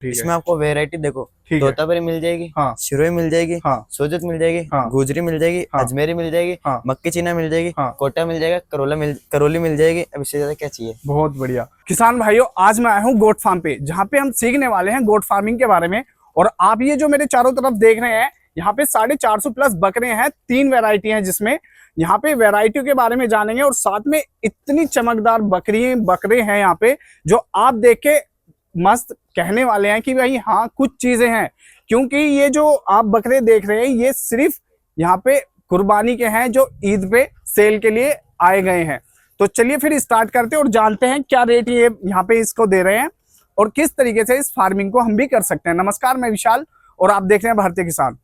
इसमें आपको वेरायटी देखो, तोतापरी मिल जाएगी, हाँ, सिरोही मिल जाएगी, हाँ, सोजत मिल जाएगी, हाँ, गुजरी मिल जाएगी, हाँ, अजमेरी मिल जाएगी, हाँ, मक्की चीना मिल जाएगी, हाँ, कोटा मिल जाएगा, करोली मिल जाएगी। अब इससे ज्यादा क्या चाहिए। बहुत बढ़िया। किसान भाइयों, आज मैं आया हूँ गोट फार्म पे, जहाँ पे हम सीखने वाले हैं गोट फार्मिंग के बारे में। और आप ये जो मेरे चारों तरफ देख रहे हैं, यहाँ पे 450 प्लस बकरे हैं, 3 वैरायटी हैं, जिसमें यहाँ पे वैरायटियों के बारे में जानेंगे। और साथ में इतनी चमकदार बकरे हैं यहाँ पे, जो आप देख के मस्त कहने वाले हैं कि भाई हाँ, कुछ चीजें हैं। क्योंकि ये जो आप बकरे देख रहे हैं, ये सिर्फ यहाँ पे कुर्बानी के हैं, जो ईद पे सेल के लिए आए गए हैं। तो चलिए फिर स्टार्ट करते हैं और जानते हैं क्या रेट ये यहाँ पे इसको दे रहे हैं और किस तरीके से इस फार्मिंग को हम भी कर सकते हैं। नमस्कार, मैं विशाल और आप देख रहे हैं भारतीय किसान।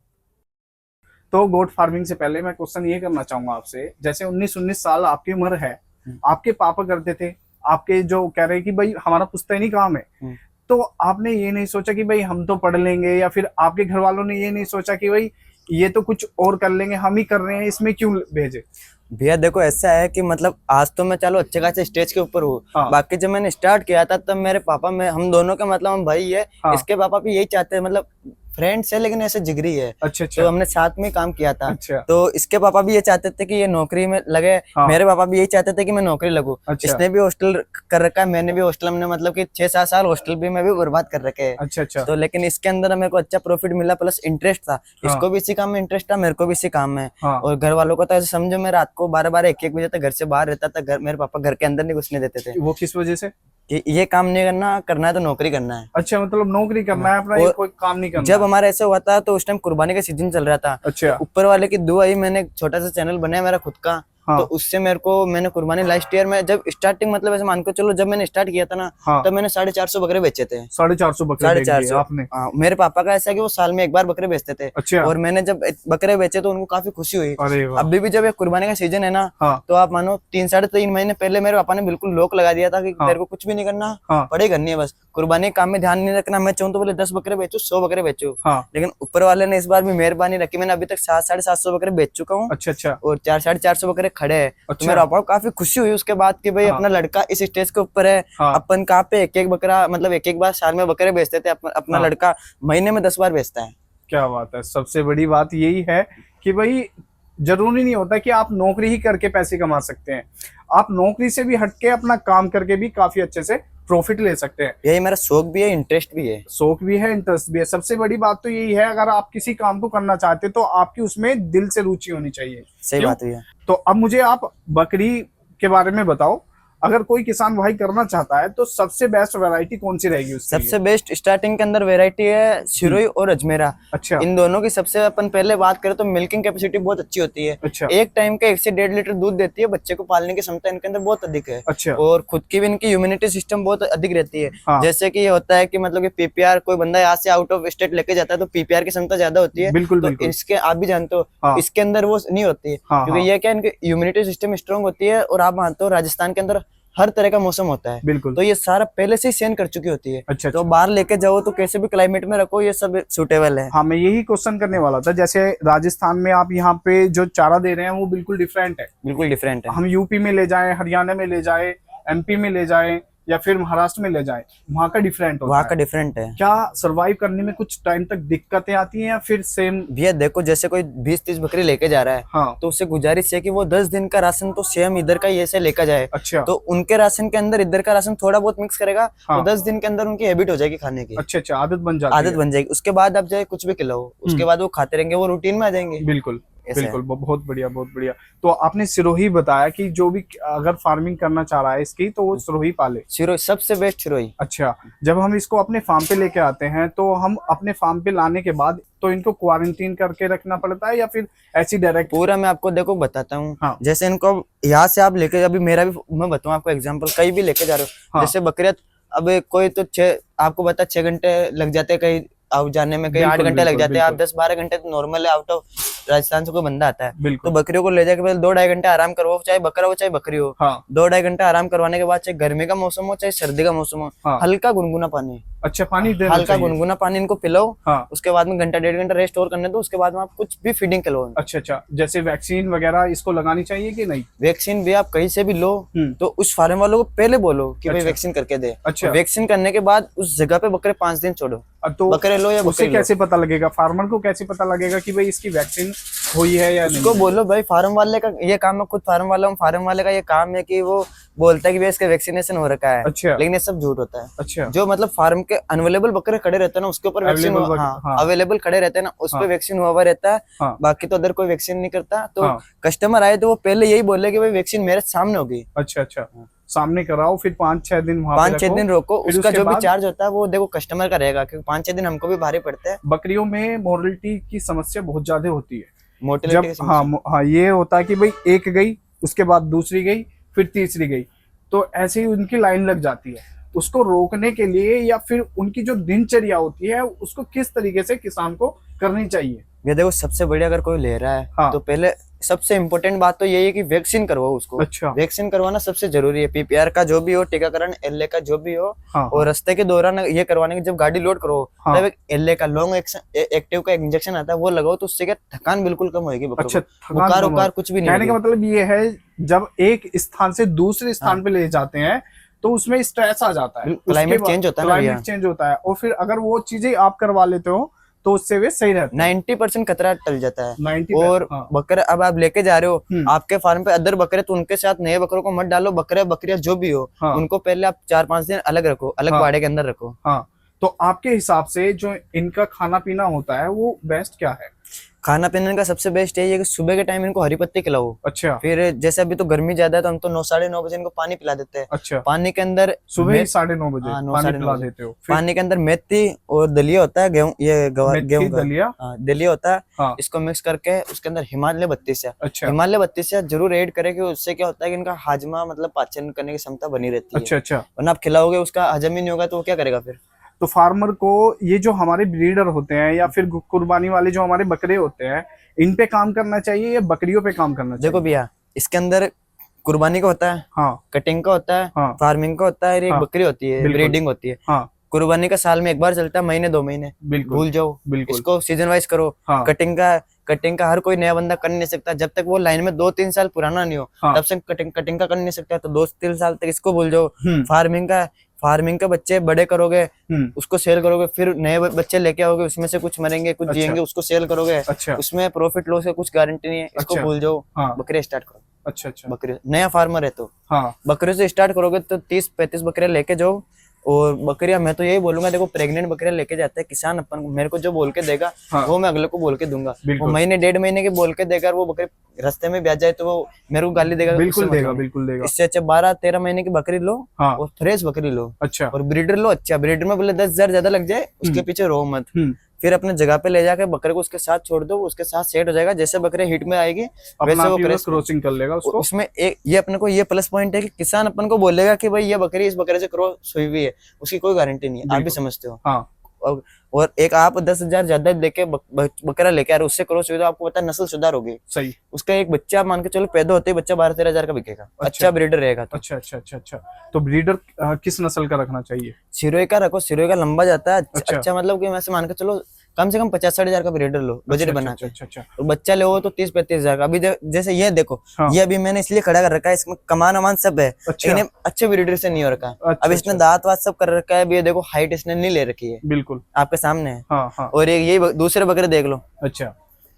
तो गोट फार्मिंग से पहले मैं क्वेश्चन ये करना चाहूंगा आपसे, जैसे 19 साल आपकी उम्र है, आपके पापा करते थे, आपके जो कह रहे हैं कि भाई हमारा पुश्तैनी काम है, तो आपने ये नहीं सोचा कि भाई हम तो पढ़ लेंगे, या फिर आपके घर वालों ने ये नहीं सोचा कि भाई ये तो कुछ और कर लेंगे, हम ही कर रहे हैं, इसमें क्यों भेजे? भैया देखो, ऐसा है कि मतलब आज तो मैं चलो अच्छे खासे स्टेज के ऊपर हूँ। हाँ। बाकी जब मैंने स्टार्ट किया था तब मेरे पापा में हम दोनों का मतलब हम भाई है। हाँ। इसके पापा भी यही चाहते हैं, मतलब फ्रेंड्स है लेकिन ऐसे जिगरी है। अच्छा। तो हमने साथ में काम किया था। अच्छा। तो इसके पापा भी ये चाहते थे कि ये नौकरी में लगे। हाँ। मेरे पापा भी यही चाहते थे कि मैं नौकरी लगूं। अच्छा। इसने भी हॉस्टल कर रखा है, मैंने भी हॉस्टल, हमने मतलब कि 6-7 साल हॉस्टल भी मैं भी बर्बाद कर रखे हैं। अच्छा। तो लेकिन इसके अंदर मेरे को अच्छा प्रॉफिट मिला, प्लस इंटरेस्ट था। हाँ। इसको भी इसी काम में इंटरेस्ट था, मेरे को भी इसी काम में। हाँ। और घर वालों को तो ऐसे समझो, मैं रात को 12-12 1-1 बजे तक घर से बाहर रहता था। घर मेरे पापा घर के अंदर नहीं घुसने देते थे। वो किस वजह से? कि ये काम नहीं करना है तो नौकरी करना है। अच्छा, मतलब नौकरी करना है अपना, ये कोई काम नहीं करना। जब हमारा ऐसा हुआ था तो उस टाइम कुर्बानी का सीजन चल रहा था। अच्छा। ऊपर वाले की दुआ ही, मैंने एक छोटा सा चैनल बनाया मेरा खुद का। हाँ। तो उससे मैंने कुर्बानी लास्ट ईयर में जब स्टार्टिंग, मतलब ऐसे मान के चलो, जब मैंने स्टार्ट किया था ना, हाँ। तब मैंने 450 बकरे बेचे थे। 450 बकरे बेच दिए आपने? हाँ, मेरे पापा का ऐसा है कि वो साल में एक बार बकरे बेचते थे। अच्छा। और मैंने जब बकरे बेचे तो उनको काफी खुशी हुई। अरे वाह। अभी भी जब ये कुर्बानी का सीजन है ना, हाँ। तो आप मानो 3-3.5 महीने पहले मेरे पापा ने बिल्कुल लॉक लगा दिया था कि तेरे को कुछ भी नहीं करना, पढ़ाई करनी है बस, कुर्बानी काम में ध्यान नहीं रखना। मैं चाहूँ तो बोले 10 बकरे बेचू, 100 बकरे बेचू। लेकिन ऊपर वाले ने इस बार भी मेहरबानी रखी, मैंने अभी तक 700-750 बकरे बेच चुका हूँ। अच्छा। और 400-450 बकरे खड़े हैं। पापा को काफी खुशी हुई उसके बाद कि भाई अपना लड़का इस स्टेज के ऊपर है। अपन कहाँ पे एक बकरा, मतलब एक बार साल में बकरे बेचते थे, अपना लड़का महीने में 10 बार बेचता है। क्या बात है। सबसे बड़ी बात यही है कि भाई जरूरी नहीं होता कि आप नौकरी ही करके पैसे कमा सकते हैं, आप नौकरी से भी हटके अपना काम करके भी काफी अच्छे से प्रॉफिट ले सकते हैं। यही मेरा शौक भी है, इंटरेस्ट भी है। शौक भी है, इंटरेस्ट भी है। सबसे बड़ी बात तो यही है, अगर आप किसी काम को करना चाहते तो आपकी उसमें दिल से रुचि होनी चाहिए। सही बात है। तो अब मुझे आप बकरी के बारे में बताओ, अगर कोई किसान भाई करना चाहता है तो सबसे बेस्ट वैरायटी कौन सी रहेगी उसके लिए? सबसे बेस्ट स्टार्टिंग के अंदर वैरायटी है सिरोही और अजमेरा। अच्छा। इन दोनों की सबसे अपन पहले बात करें तो मिल्किंग कैपेसिटी बहुत अच्छी होती है। अच्छा। एक टाइम का 1 से 1.5 लीटर दूध देती है। बच्चे को पालने की क्षमता इनके अंदर बहुत अधिक है। अच्छा। और खुद की भी इनकी इम्यूनिटी सिस्टम बहुत अधिक रहती है। हाँ। जैसे कि ये होता है कि मतलब कि पीपीआर, कोई बंदा यहाँ से आउट ऑफ स्टेट लेके जाता है तो पीपीआर की क्षमता ज्यादा होती है। बिल्कुल तो बिल्कुल। इसके आप भी जानते हो। हाँ। इसके अंदर वो नहीं होती है। क्योंकि ये क्या, इनकी इम्यूनिटी सिस्टम स्ट्रॉन्ग होती है। और आप मानते हो राजस्थान के अंदर हर तरह का मौसम होता है। बिल्कुल। तो ये सारा पहले से ही सहन कर चुकी होती है। अच्छा। तो बाहर लेके जाओ तो कैसे भी क्लाइमेट में रखो, ये सब सूटेबल है। हाँ, मैं यही क्वेश्चन करने वाला था। जैसे राजस्थान में आप यहाँ पे जो चारा दे रहे हैं वो बिल्कुल डिफरेंट है। बिल्कुल डिफरेंट है। हम यूपी में ले जाएं, हरियाणा में ले जाएं, एमपी में ले जाएं, या फिर महाराष्ट्र में ले जाएं, वहाँ का डिफरेंट होता है। वहाँ का डिफरेंट है। क्या सरवाइव करने में कुछ टाइम तक दिक्कतें आती हैं या फिर सेम? भैया देखो, जैसे कोई 20-30 बकरी लेके जा रहा है। हाँ। तो उससे गुजारिश है कि वो 10 दिन का राशन तो सेम इधर का ऐसे लेकर जाए। अच्छा। तो उनके राशन के अंदर इधर का राशन थोड़ा बहुत मिक्स करेगा। हाँ। तो 10 दिन के अंदर उनकी हैबिट हो जाएगी खाने की। अच्छा, आदत बन जाती है। आदत बन जाएगी। उसके बाद आप चाहे कुछ भी खिलाओ, उसके बाद वो खाते रहेंगे, वो रूटीन में आ जाएंगे। बिल्कुल बिल्कुल। बहुत बढ़िया, बहुत बढ़िया। तो आपने सिरोही बताया कि जो भी अगर फार्मिंग करना चाह रहा है इसकी, तो वो सिरोही पाले। सिरोही सबसे बेस्ट सिरोही। अच्छा, जब हम इसको अपने फार्म पे लेके आते हैं तो हम अपने फार्म पे लाने के बाद तो इनको क्वारंटीन करके रखना पड़ता है या फिर ऐसी डायरेक्ट? पूरा मैं आपको देखो बताता हूँ। हाँ। जैसे इनको यहाँ से आप लेके, अभी मेरा भी मैं बताऊँ आपको एग्जांपल, कहीं भी लेके जा रहे हो। हाँ। जैसे बकरियां, अब कोई तो आपको पता 6 घंटे लग जाते हैं कहीं आउट जाने में, कहीं 8 घंटे लग जाते हैं। आप 10-12 घंटे तो नॉर्मल है, आउट ऑफ राजस्थान से कोई बंदा आता है तो बकरियों को ले जाके पहले 2-2.5 घंटे आराम करवाओ, चाहे बकरा हो चाहे बकरी हो। 2-2.5 घंटे आराम करवाने के बाद, चाहे गर्मी का मौसम हो चाहे सर्दी का मौसम हो, हल्का गुनगुना पानी, अच्छा, पानी देना हल्का चाहिए। गुनगुना पानी इनको पिलाओ। हाँ। उसके बाद में घंटा 1.5 घंटा रेस्ट और करने दो, उसके बाद में आप कुछ भी फीडिंग करो। अच्छा अच्छा, जैसे वैक्सीन वगैरह इसको लगानी चाहिए कि नहीं? वैक्सीन भी आप कहीं से भी लो तो उस फार्म वालों को पहले बोलो कि भाई अच्छा। वैक्सीन करके दे। अच्छा। वैक्सीन करने के बाद उस जगह पे बकरे 5 दिन छोड़ो। तो बकरे लो या उसे बकरी लो। कैसे पता लगेगा, फार्मर को कैसे पता लगेगा कि भाई इसकी वैक्सीन हुई है या नहीं? उसको बोलो भाई, फार्म वाले का ये काम है, खुद फार्म वाला हूँ, फार्म वाले का ये काम है कि वो बोलता है कि भाई इसका वैक्सीनेशन हो रखा है। अच्छा। लेकिन ये सब झूठ होता है। अच्छा। जो मतलब फार्म के अनअवेलेबल बकरे खड़े रहते हैं ना, उसके ऊपर वैक्सीन अवेलेबल खड़े रहते हैं ना, उस पर वैक्सीन हुआ रहता है। बाकी तो अदर कोई वैक्सीन नहीं करता। तो कस्टमर आए तो वो पहले यही बोले कि भाई वैक्सीन मेरे सामने होगी। अच्छा अच्छा, सामने कराओ, फिर 5-6 दिन वहाँ 5-6 दिन रोको। उसका जो भी चार्ज होता है वो देखो कस्टमर का रहेगा, क्योंकि 5-6 दिन हमको भी भारी पड़ते हैं। बकरियों में मोर्टलिटी की समस्या बहुत ज्यादा होती है। मोर्टेलिटी जब हाँ ये होता है कि भाई एक गई, उसके बाद दूसरी गई, फिर तीसरी गई, तो ऐसे ही उनकी लाइन लग जाती है। उसको रोकने के लिए या फिर उनकी जो दिनचर्या होती है उसको किस तरीके से किसान को करनी चाहिए? ये देखो, सबसे बढ़िया अगर कोई ले रहा है तो पहले सबसे इम्पोर्टेंट बात तो यही है कि वैक्सीन करवाओ उसको। अच्छा। वैक्सीन करवाना सबसे जरूरी है। पीपीआर का जो भी हो, टीकाकरण एलए का जो भी हो। और रास्ते के दौरान ये करवाने की, जब गाड़ी लोड करो तब एक एलए का लॉन्ग एक्टिव का इंजेक्शन आता है, वो लगाओ तो उससे क्या थकान बिल्कुल कम होगी। अच्छा, बुखार उखार कुछ भी नहीं। कहने का मतलब ये है, जब एक स्थान से दूसरे स्थान पे ले जाते हैं तो उसमें स्ट्रेस आ जाता है, क्लाइमेट चेंज होता है, क्लाइमेट चेंज होता है, और फिर अगर वो चीजें आप करवा लेते हो तो उससे वे सही रहते हैं। 90% खतरा टल जाता है। 90%, और बकरे अब आप लेके जा रहे हो आपके फार्म पे अदर बकरे, तो उनके साथ नए बकरों को मत डालो। बकरे बकरियां जो भी हो उनको पहले आप 4-5 दिन अलग रखो, अलग बाड़े के अंदर रखो। हाँ, तो आपके हिसाब से जो इनका खाना पीना होता है वो बेस्ट क्या है? खाना पीने का सबसे बेस्ट यही है कि सुबह के टाइम इनको हरी पत्ती खिलाओ। अच्छा। फिर जैसे अभी तो गर्मी ज्यादा है तो हम तो 9-9:30 बजे इनको पानी पिला देते हैं। अच्छा। पानी के अंदर सुबह 9:30 बजे पानी पिला देते हो? पानी के अंदर मेथी और दलिया होता है, गेहूं, ये गेहूं दलिया, दलिया होता है। इसको मिक्स करके उसके अंदर हिमालय बत्ती से, हिमालय बत्ती से जरूर ऐड करें कि उससे क्या होता है कि इनका हाजमा मतलब पाचन करने की क्षमता बनी रहती है। अच्छा अच्छा। वरना आप खिलाओगे उसका हजम ही नहीं होगा तो वो क्या करेगा फिर? तो फार्मर को ये जो हमारे ब्रीडर होते हैं या फिर कुर्बानी वाले जो हमारे बकरे होते हैं, इन पे काम करना चाहिए या बकरियों पे काम करना चाहिए? देखो भैया, इसके अंदर कुर्बानी का होता है, कटिंग का होता है, फार्मिंग का होता है, एक बकरी होती है, ब्रीडिंग होती है। कुर्बानी का साल में एक बार चलता है, महीने 2 महीने भूल जाओ। इसको सीजन वाइज करो। कटिंग का हर कोई नया बंदा कर नहीं सकता। जब तक वो लाइन में 2-3 साल पुराना नहीं हो तब से कटिंग का कर नहीं सकता। तो 2-3 साल तक इसको भूल जाओ। फार्मिंग का बच्चे बड़े करोगे, उसको सेल करोगे, फिर नए बच्चे लेके आओगे, उसमें से कुछ मरेंगे कुछ जिएंगे, उसको सेल करोगे। उसमें प्रॉफिट लॉस का कुछ गारंटी नहीं है। इसको भूल जाओ, बकरे स्टार्ट करो। अच्छा अच्छा। बकरे, नया फार्मर है तो बकरे से स्टार्ट करोगे तो 30-35 बकरे लेके जाओ। और बकरियां, मैं तो यही बोलूंगा, देखो प्रेग्नेंट बकरियां लेके जाते हैं किसान अपन को, मेरे को जो बोल के देगा वो मैं अगले को बोल के दूंगा। वो महीने 1.5 महीने के बोल के देगा, वो बकरी रास्ते में ब्याज जाए तो वो मेरे को गाली देगा। बिल्कुल देगा, बिल्कुल देगा। इससे अच्छा 12-13 महीने की बकरी लो और फ्रेश बकरी लो। अच्छा। और ब्रीडर लो। अच्छा ब्रीडर में बोले 10,000 ज्यादा लग जाए, उसके पीछे रो मत। फिर अपने जगह पे ले जाके बकरे को उसके साथ छोड़ दो, उसके साथ सेट हो जाएगा। जैसे बकरे हिट में आएगी वैसे वो क्रॉसिंग कर लेगा उसको। उसमें एक ये अपने को ये प्लस पॉइंट है कि किसान अपन को बोलेगा कि भाई ये बकरी इस बकरे से क्रॉस हुई हुई है, उसकी कोई गारंटी नहीं है। आप भी समझते हो। और एक आप 10,000 ज्यादा लेके बकरा लेके आ रहे, उससे क्रॉस हुई तो आपको पता है नस्ल सुधार होगी। सही। उसका एक बच्चा मान के चलो पैदा होते ही बच्चा 12-13 हजार का बिकेगा। अच्छा ब्रीडर रहेगा तो। अच्छा अच्छा अच्छा अच्छा। तो ब्रीडर किस नस्ल का रखना चाहिए? सिरोही का रखो, सिरोही का लंबा जाता है। अच्छा मतलब कि वैसे मान के चलो कम से कम 50-60 हजार का ब्रीडर लो, बजट बना के। और बच्चा ले तो 30-35 हजार का। अभी जैसे ये देखो, ये अभी मैंने इसलिए खड़ा कर रखा है, इसमें कमान वमान सब है, लेकिन अच्छे ब्रीडर से नहीं हो रखा है। अब इसने दांत वात सब कर रखा है। अभी ये देखो हाइट इसने नहीं ले रखी है, बिल्कुल आपके सामने है। और ये दूसरे बकरे देख लो। अच्छा,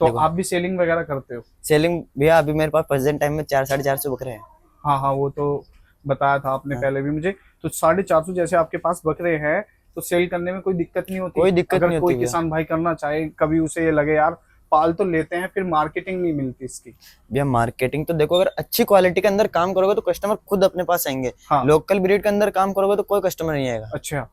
तो आप भी सेलिंग वगैरह करते हो? सेलिंग भैया अभी मेरे पास प्रेजेंट टाइम में 400-450 बकरे हैं। हाँ, वो तो बताया था आपने पहले भी मुझे। तो 450 जैसे आपके पास बकरे हैं तो सेल करने में कोई दिक्कत नहीं होती? कोई दिक्कत नहीं होती। कोई किसान भाई करना चाहे, कभी उसे ये लगे यार पाल तो लेते हैं, फिर मार्केटिंग नहीं मिलती इसकी। भैया मार्केटिंग तो देखो, अगर अच्छी क्वालिटी के अंदर काम करोगे तो कस्टमर खुद अपने पास आएंगे। लोकल ब्रीड के अंदर काम करोगे तो कोई कस्टमर नहीं आएगा। अच्छा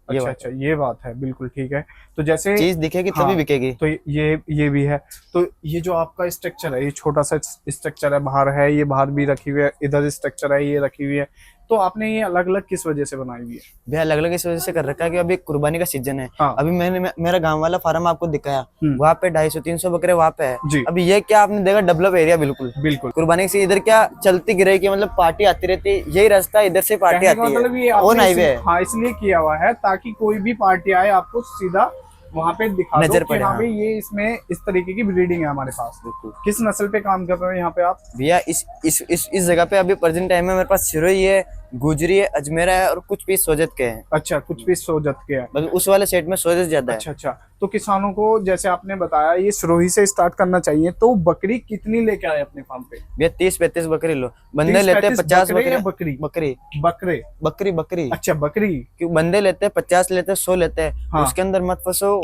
अच्छा, ये बात है, बिल्कुल ठीक है। तो जैसे चीज दिखेगी तभी बिकेगी। तो ये भी है। तो ये जो आपका स्ट्रक्चर है, ये छोटा सा स्ट्रक्चर है, बाहर है, ये बाहर भी रखी हुई है, इधर स्ट्रक्चर है, ये रखी हुई है, तो आपने ये अलग अलग किस वजह से बनाई हुई है? भैया अलग अलग इस वजह से कर रखा है कि अभी कुर्बानी का सीजन है। हाँ। अभी मेरा गांव वाला फार्म आपको दिखाया, हम्म। वहाँ पे 250-300 बकरे वहाँ पे है। जी। अभी ये क्या आपने देखा डेवलप एरिया, बिल्कुल बिल्कुल। कुर्बानी से इधर क्या चलती गिरे की मतलब पार्टी आती रहती है, यही रास्ता इधर से पार्टी कहने का आती मतलब ये है, आपने ऑन हाईवे है। हाँ इसलिए किया हुआ है ताकि कोई भी पार्टी आए आपको सीधा वहाँ पे दिखा दो नजर कि पड़े, हाँ हाँ। भाई ये इसमें इस तरीके की ब्रीडिंग है हमारे पास। बिल्कुल। किस नस्ल पे काम कर रहे हो यहाँ पे आप? भैया इस जगह पे अभी प्रेजेंट टाइम में मेरे पास सिरोही है, गुजरी है, अजमेरा है और कुछ पीस सोजत के हैं। अच्छा, कुछ पीस सोजत के हैं। बल्कि उस वाले सेट में सोजत ज्यादा है। अच्छा अच्छा, तो किसानों को जैसे आपने बताया ये सिरोही से स्टार्ट करना चाहिए, तो बकरी कितनी लेके आए अपने फार्म पे? भैया 30-35 बकरी लो, बंदे 30-35 लेते हैं 50 बकरे या बकरी, बकरी? बकरी बकरे बकरी। अच्छा बकरी। क्यों बंदे लेते हैं 50 लेते हैं 100 लेते हैं। हाँ। उसके अंदर मत फंसो।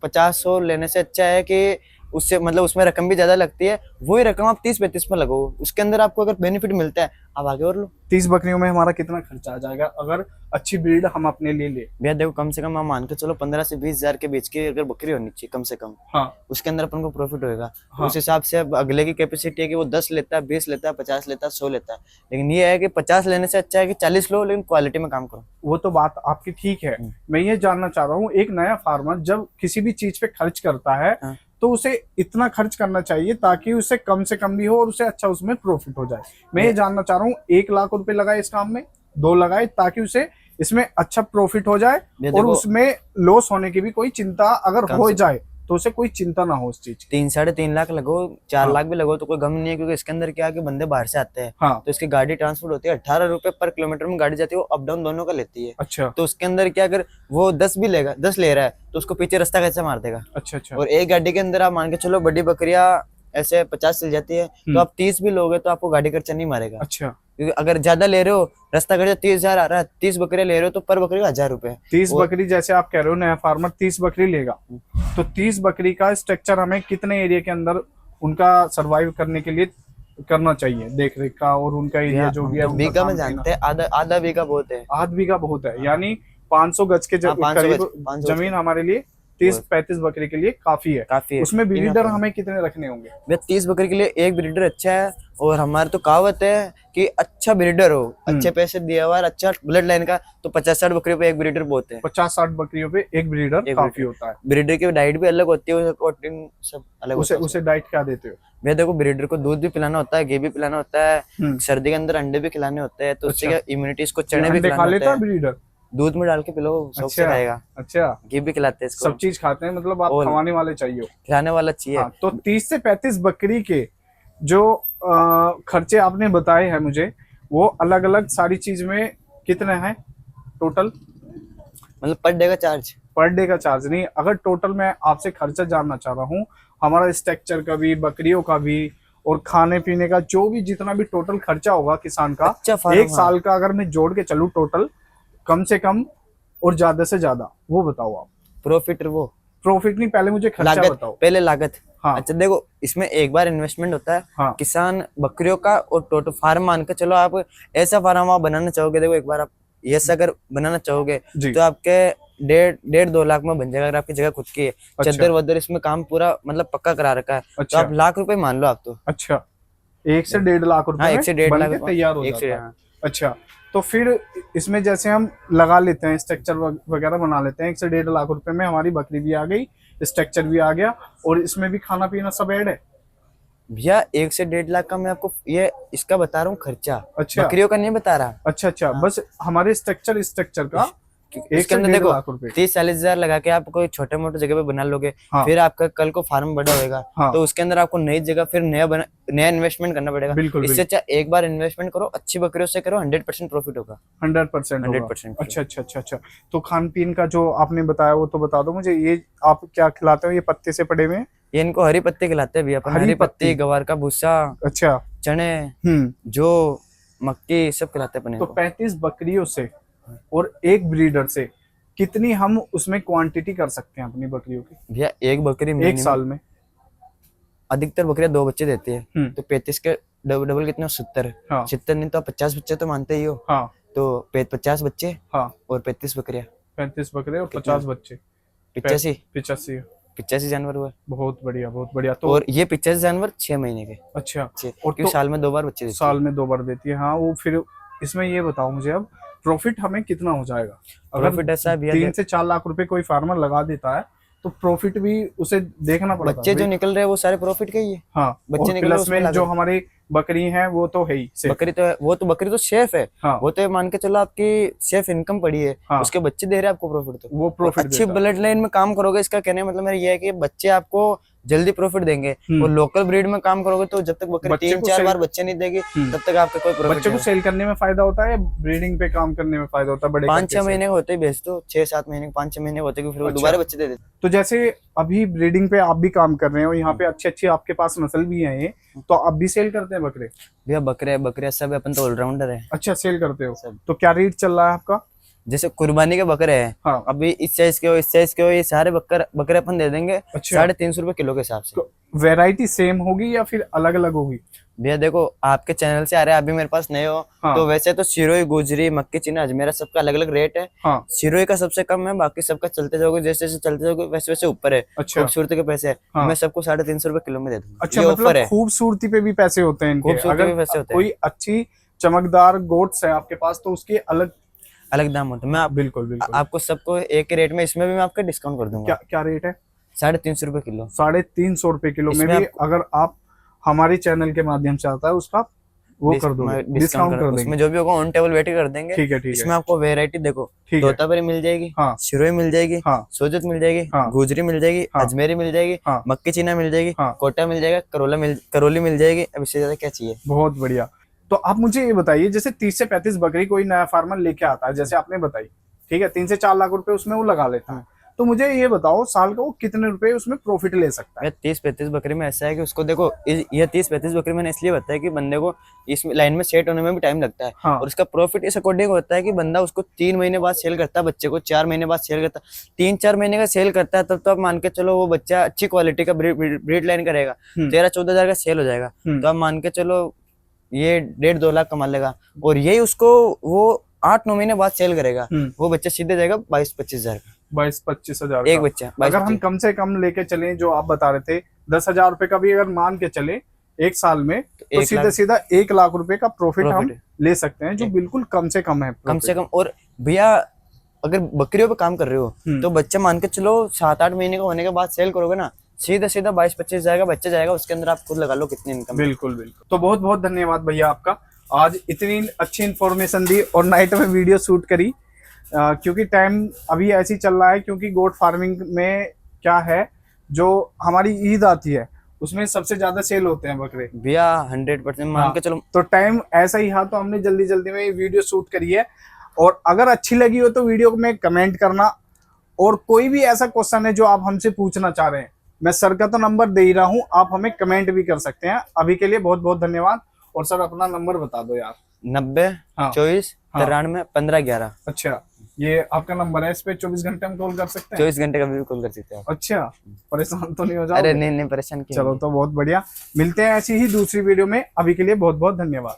50-100 लेने से अच्छा है कि उससे मतलब उसमें रकम भी ज्यादा लगती है, वही रकम आप 30-35 में लगो, उसके अंदर आपको अगर बेनिफिट मिलता है आप आगे और लो। 30 बकरियों में हमारा कितना खर्चा आ जाएगा अगर अच्छी ब्रीड हम अपने लिए ले? भैया देखो कम से कम आप मान के चलो 15 से 20 हजार के बीच की अगर बकरी होनी चाहिए कम से कम। हाँ। उसके अंदर अपन को प्रॉफिट होएगा। हाँ। उस हिसाब से अब अगले की कैपेसिटी है कि वो 10 लेता है, 20 लेता है, 50 लेता है, 100 लेता है। लेकिन ये है कि 50 लेने से अच्छा है कि 40 लो, लेकिन क्वालिटी में काम करो। वो तो बात आपकी ठीक है। मैं ये जानना चाह रहा हूँ, एक नया फार्मर जब किसी भी चीज पे खर्च करता है हाँ। तो उसे इतना खर्च करना चाहिए ताकि उसे कम से कम भी हो और उसे अच्छा उसमें प्रॉफिट हो जाए। मैं ये जानना चाह रहा हूँ 1 लाख रुपए लगाए इस काम में, 2 लगाए, ताकि उसे इसमें अच्छा प्रॉफिट हो जाए और उसमें लॉस होने की भी कोई चिंता अगर हो जाए तो उसे कोई चिंता ना हो उस चीज की। 3-3.5 लाख लगो, 4 हाँ। लाख भी लगो तो कोई गम नहीं है, क्योंकि इसके अंदर क्या है कि बंदे बाहर से आते हैं। हाँ। तो इसकी गाड़ी ट्रांसपोर्ट होती है, 18 रुपए पर किलोमीटर में गाड़ी जाती है, वो अप डाउन दोनों का लेती है। अच्छा। तो उसके अंदर क्या, अगर वो 10 भी लेगा, 10 ले रहा है तो उसको पीछे रास्ता कैसे मार देगा। अच्छा अच्छा। और एक गाड़ी के अंदर आप मान के चलो बड़ी बकरियां ऐसे 50 चल जाती है, तो आप 30 भी लोगे तो आपको गाड़ी खर्चा नहीं मारेगा। अच्छा। क्योंकि अगर ज्यादा ले रहे हो, रास्ता खर्चा 30,000 आ रहा है, 30 बकरियां ले रहे हो तो पर बकरी का 1,000 रुपए। 30 बकरी जैसे आप कह रहे हो नया फार्मर 30 बकरी लेगा, तो 30 बकरी का स्ट्रक्चर हमें कितने एरिया के अंदर उनका सरवाइव करने के लिए करना चाहिए, देख रेख का, और उनका एरिया जो भी है बीघा में जानते हैं, आधा बीघा बहुत है। आध बीघा बहुत है, यानी 500 गज के करीब जमीन हमारे लिए 30-35 बकरी के लिए काफी है। उसमें ब्रीडर हमें कितने रखने होंगे? भैया 30 बकरी के लिए एक ब्रीडर अच्छा है, और हमारे तो कहावत है कि अच्छा ब्रीडर हो, अच्छे पैसे दिया हुआ, अच्छा ब्लड लाइन का, तो 50-60 बकरियों पे एक ब्रीडर बहुत है। 50-60 बकरियों पे एक ब्रीडर काफी होता है। ब्रीडर की डाइट भी अलग होती है, प्रोटीन सब अलग होता है। उसे डाइट क्या देते हो? भैया देखो ब्रीडर को दूध भी पिलाना होता है, घी भी पिलाना होता है, सर्दी के अंदर अंडे भी खिलाने होते हैं, तो उससे क्या इम्यूनिटी, इसको चने भी खा लेता है ब्रीडर? दूध में डाल के पिलो, सब से खाएगा। अच्छा, घी भी खिलाते हैं इसको, सब चीज खाते हैं, मतलब आप खवाने वाले चाहिए, खिलाने वाला चाहिए। हाँ, तो 30 से 35 बकरी के जो खर्चे आपने बताए हैं मुझे, वो अलग अलग सारी चीज में कितने हैं टोटल? मतलब पर डे का चार्ज? पर डे का चार्ज नहीं, अगर टोटल मैं आपसे खर्चा जानना चाह रहा हूँ, हमारा स्ट्रक्चर का भी, बकरियों का भी, और खाने पीने का, जो भी जितना भी टोटल खर्चा होगा किसान का, अच्छा, एक साल का अगर मैं जोड़ के चलूँ टोटल, कम से कम और ज्यादा से ज्यादा, वो बताओ आप। प्रॉफिट नहीं, पहले मुझे खर्चा बताओ। पहले लागत। हाँ। अच्छा देखो, इसमें एक बार इन्वेस्टमेंट होता है। हाँ। किसान बकरियों का और टोटल फार्म मान के चलो, आप ऐसा फार्म आप बनाना चाहोगे, देखो एक बार आप ऐसा अगर बनाना चाहोगे तो आपके 1.5-2 लाख में बन जाएगा। अगर आपकी जगह खुद की है, चद्दर वद्दर इसमें काम पूरा मतलब पक्का करा रखा है, तो आप लाख रुपए मान लो आप तो। अच्छा, 1 से 1.5 लाख रुपए? 1 से 1.5 लाख तैयार हो जाता है। अच्छा, तो फिर इसमें जैसे हम लगा लेते हैं, स्ट्रक्चर वगैरह बना लेते हैं, 1 से 1.5 लाख रुपए में हमारी बकरी भी आ गई, स्ट्रक्चर भी आ गया, और इसमें भी खाना पीना सब ऐड है। भैया 1 से 1.5 लाख का मैं आपको ये इसका बता रहा हूँ खर्चा। अच्छा, बकरियों का नहीं बता रहा। अच्छा, बस हमारे स्ट्रक्चर का इसके अंदर देखो 30-40 हजार लगा के आप कोई छोटे मोटे जगह पे बना लोगे। हाँ। फिर आपका कल को फार्म बड़ा होगा। हाँ। तो उसके अंदर आपको नई जगह फिर नया इन्वेस्टमेंट करना पड़ेगा। बिल्कुल, इससे अच्छा एक बार इन्वेस्टमेंट करो, अच्छी बकरियों से करो, 100% प्रॉफिट होगा। 100%। अच्छा। तो खान पीन का जो आपने बताया वो तो बता दो मुझे, ये आप क्या खिलाते हो? ये पत्ते से पड़े हुए? ये इनको हरी पत्ती खिलाते हैं भैया, हरी पत्ती, गवार का भूसा, अच्छा, चने, जो मक्की, सब खिलाते हैं। तो 35 बकरियों से और एक ब्रीडर से कितनी हम उसमें क्वांटिटी कर सकते हैं अपनी बकरियों की? भैया एक बकरी एक साल में अधिकतर बकरियां 2 बच्चे देती है, तो 35 के डबल कितने? 70। हाँ। 70 नहीं तो 50 बच्चे तो मानते ही हो। हाँ। तो 50 बच्चे। हाँ। और 35 बकरियां। 35 बकरे और 50 बच्चे, 85 जानवर हुआ। बहुत बढ़िया। तो और ये 85 जानवर 6 महीने के। अच्छा, और साल में 2 बार बच्चे देती है। साल में 2 बार देती है। हाँ, वो फिर इसमें ये बताओ मुझे अब प्रॉफिट हमें कितना हो जाएगा अगर प्रॉफिट ऐसा है भैया, 3 से 4 लाख रुपए कोई फार्मर लगा देता है तो प्रॉफिट भी उसे देखना पड़ता है। बच्चे जो निकल रहे हैं वो सारे प्रॉफिट के ही है। हाँ, बच्चे निकल रहे प्लस उसमें में जो हमारी बकरी है वो तो है ही सेफ। बकरी तो है, वो तो बकरी तो सेफ है। हाँ, वो तो मान के चलो आपकी सेफ इनकम पड़ी है। हाँ, उसके बच्चे दे रहे हैं आपको प्रॉफिट, तो वो प्रॉफिट अच्छी ब्लड लाइन में काम करोगे, इसका कहने का मतलब मेरा ये है कि बच्चे आपको जल्दी प्रॉफिट देंगे। और लोकल ब्रीड में काम करोगे तो जब तक बकरी 3-4 बार बच्चे नहीं देगी तब तक आपका कोई प्रॉफिट। बच्चे को सेल करने में फायदा होता है या ब्रीडिंग पे काम करने में फायदा होता है? बड़े 5-6 महीने होते ही बेच दो, 6-7 महीने 5-6 महीने होते कि फिर वो दोबारा बच्चे दे देते। तो जैसे अभी ब्रीडिंग पे आप भी काम कर रहे हो, यहाँ पे अच्छी अच्छी आपके पास नस्ल भी है ये, तो आप भी सेल करते हैं बकरे? भैया बकरे सब अपन तो ऑलराउंडर है। अच्छा, सेल करते हो। तो क्या रेट चल रहा है आपका? जैसे कुर्बानी के बकरे हैं, हाँ, अभी इस साइज के हो, इस साइज के हो, ये सारे बकरे अपन दे देंगे 350 रुपए किलो के हिसाब से। वैरायटी सेम होगी या फिर अलग अलग होगी? भैया देखो, आपके चैनल से आ रहे हैं, अभी मेरे पास नए हो। हाँ। तो वैसे तो सिरोही, गुजरी, मक्की, चीना, अजमेरा सबका अलग अलग रेट है। हाँ। सिरोही का सबसे कम है, बाकी सबका चलते जाओगे जैसे जैसे चलते जाओगे वैसे वैसे ऊपर है। अच्छा। खूबसूरती के पैसे है। हाँ। मैं सबको 350 रुपए किलो में दे दूंगा। अच्छा, मतलब खूबसूरती पे भी पैसे होते हैं इनके? खूबसूरती पे पैसे होते हैं। कोई अच्छी चमकदार गोट्स है आपके पास तो उसके अलग अलग दाम होता है। मैं बिल्कुल आपको सबको एक ही रेट में, इसमें भी मैं आपका डिस्काउंट कर दूंगा। क्या रेट है? 350 रुपए किलो। 350 रुपए किलो में भी अगर आप हमारे चैनल के माध्यम से आता है उसका वो कर दो, डिस्काउंट कर देंगे। उसमें जो भी होगा ऑन टेबल वेट कर देंगे। ठीक है, ठीक है। इसमें आपको वेरायटी देखो, तोतापरी मिल जाएगी, हाँ, सिरोही मिल जाएगी, हाँ, सोजत मिल जाएगी, हाँ, गुजरी मिल जाएगी, हाँ, अजमेरी मिल जाएगी, हाँ, मक्की चीना मिल जाएगी, हाँ, कोटा मिल जाएगा, करोली मिल जाएगी। अब इससे ज्यादा क्या चाहिए? बहुत बढ़िया। तो आप मुझे ये बताइए, जैसे 30 से 35 बकरी कोई नया फार्मर लेके आता है, जैसे आपने बताई, ठीक है, 3 से 4 लाख रुपए उसमें वो लगा लेता है, तो मुझे ये बताओ साल का वो कितने रुपए उसमें प्रॉफिट ले सकता है? 30-35 बकरी में ऐसा है कि उसको देखो, ये 30-35 बकरी मैंने इसलिए बताया कि बंदे को इस लाइन में सेट होने में भी टाइम लगता है। हाँ। और उसका प्रॉफिट इस अकॉर्डिंग होता है कि बंदा उसको 3 महीने बाद सेल करता है, बच्चे को 4 महीने बाद सेल करता है, 3-4 महीने का सेल करता है, तब तो आप मान के चलो वो बच्चा अच्छी क्वालिटी का ब्रीड लाइन करेगा, 13-14 हजार का सेल हो जाएगा। तो आप मान के चलो ये 1.5-2 लाख कमा लेगा। और यही उसको वो 8-9 महीने बाद सेल करेगा, वो बच्चा सीधे जाएगा 22-25 हजार का। 22-25 हजार एक बच्चा। अगर हम कम से कम लेके चले, जो आप बता रहे थे 10,000 रुपए का भी अगर मान के चले एक साल में, तो सीधा सीधा 1 लाख रुपए का प्रॉफिट हम ले सकते हैं, जो बिल्कुल कम से कम है। कम से कम। और भैया अगर बकरियों पे काम कर रहे हो तो बच्चा मान के चलो 7-8 महीने का होने के बाद सेल करोगे ना, सीधा 22-25 जाएगा, बच्चा जाएगा, उसके अंदर आप खुद लगा लो कितनी इनकम। बिल्कुल। तो बहुत बहुत धन्यवाद भैया आपका, आज इतनी अच्छी इन्फॉर्मेशन दी और नाइट में वीडियो शूट करी, क्योंकि टाइम अभी ऐसे ही चल रहा है। क्योंकि गोट फार्मिंग में क्या है, जो हमारी ईद आती है उसमें सबसे ज्यादा सेल होते हैं बकरे भैया, 100% मान के चलो। तो टाइम ऐसा ही था, तो हमने जल्दी जल्दी में वीडियो शूट करी है। और अगर अच्छी लगी हो तो वीडियो में कमेंट करना, और कोई भी ऐसा क्वेश्चन है जो आप हमसे पूछना चाह रहे हैं, मैं सर का तो नंबर दे ही रहा हूँ, आप हमें कमेंट भी कर सकते हैं। अभी के लिए बहुत बहुत धन्यवाद। और सर अपना नंबर बता दो यार। 90-24-93-15-11। अच्छा, ये आपका नंबर है, इस पे 24 घंटे हम कॉल कर सकते हैं? 24 घंटे का भी कॉल कर सकते हैं। अच्छा, परेशान तो नहीं हो जाओगे? अरे नहीं, परेशान क्यों? चलो, तो बहुत बढ़िया, मिलते हैं ऐसी ही दूसरी वीडियो में। अभी के लिए बहुत बहुत धन्यवाद।